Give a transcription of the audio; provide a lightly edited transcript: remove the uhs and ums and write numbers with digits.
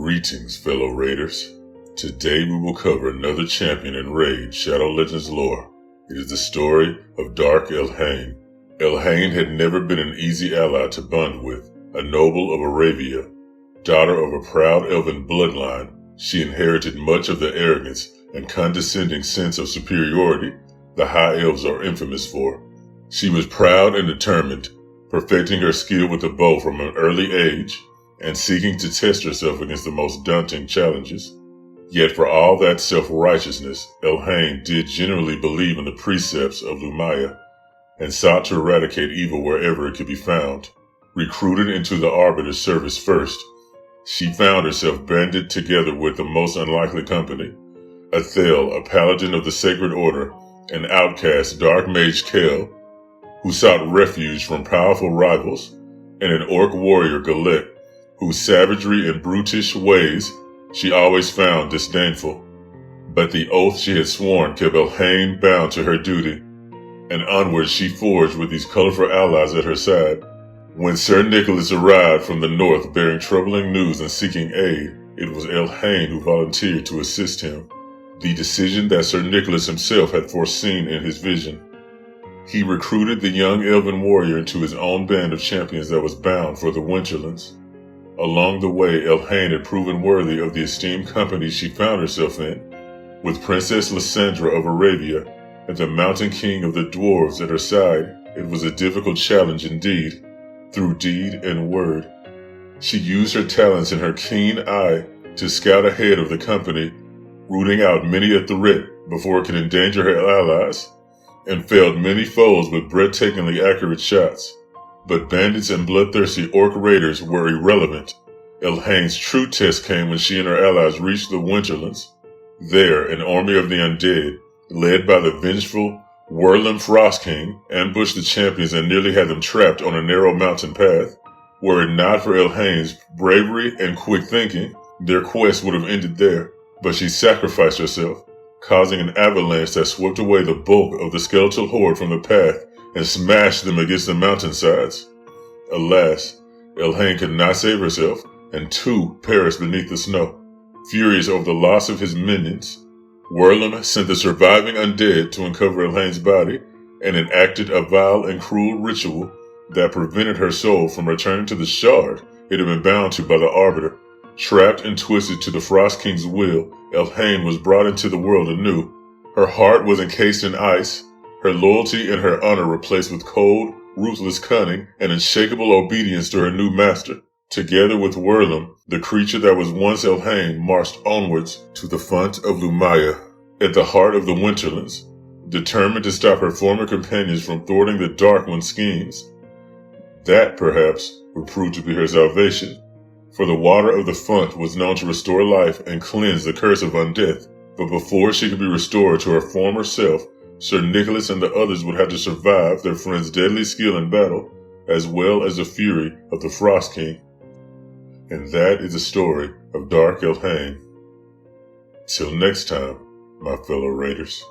Greetings, fellow raiders. Today we will cover another champion in Raid Shadow Legends lore. It is the story of Dark Elhain. Elhain had never been an easy ally to bond with. A noble of Aravia, daughter of a proud elven bloodline, she inherited much of the arrogance and condescending sense of superiority the High Elves are infamous for. She was proud and determined, perfecting her skill with the bow from an early age, and seeking to test herself against the most daunting challenges. Yet for all that self-righteousness, Elhain did generally believe in the precepts of Lumaya, and sought to eradicate evil wherever it could be found. Recruited into the Arbiter's service first, she found herself banded together with the most unlikely company. Athel, a paladin of the Sacred Order, an outcast Dark Mage Kel, who sought refuge from powerful rivals, and an orc warrior Galette, whose savagery and brutish ways she always found disdainful. But the oath she had sworn kept Elhain bound to her duty, and onward she forged with these colorful allies at her side. When Sir Nicholas arrived from the north bearing troubling news and seeking aid, it was Elhain who volunteered to assist him, the decision that Sir Nicholas himself had foreseen in his vision. He recruited the young elven warrior into his own band of champions that was bound for the Winterlands. Along the way, Elhain had proven worthy of the esteemed company she found herself in, with Princess Lysandra of Aravia and the Mountain King of the Dwarves at her side. It was a difficult challenge indeed, through deed and word. She used her talents and her keen eye to scout ahead of the company, rooting out many a threat before it could endanger her allies, and felled many foes with breathtakingly accurate shots. But bandits and bloodthirsty orc raiders were irrelevant. Elhain's true test came when she and her allies reached the Winterlands. There, an army of the undead, led by the vengeful Whirling Frost King, ambushed the champions and nearly had them trapped on a narrow mountain path. Were it not for Elhain's bravery and quick thinking, their quest would have ended there. But she sacrificed herself, causing an avalanche that swept away the bulk of the skeletal horde from the path and smashed them against the mountainsides. Alas, Elhain could not save herself, and two perished beneath the snow. Furious over the loss of his minions, Whirlim sent the surviving undead to uncover Elhain's body and enacted a vile and cruel ritual that prevented her soul from returning to the shard it had been bound to by the Arbiter. Trapped and twisted to the Frost King's will, Elhain was brought into the world anew. Her heart was encased in ice, her loyalty and her honor replaced with cold, ruthless cunning and unshakable obedience to her new master. Together with Whirlim, the creature that was once Elhain marched onwards to the font of Lumaya, at the heart of the Winterlands, determined to stop her former companions from thwarting the Dark One's schemes. That, perhaps, would prove to be her salvation, for the water of the font was known to restore life and cleanse the curse of undeath. But before she could be restored to her former self, Sir Nicholas and the others would have to survive their friend's deadly skill in battle, as well as the fury of the Frost King. And that is the story of Dark Elhain. Till next time, my fellow raiders.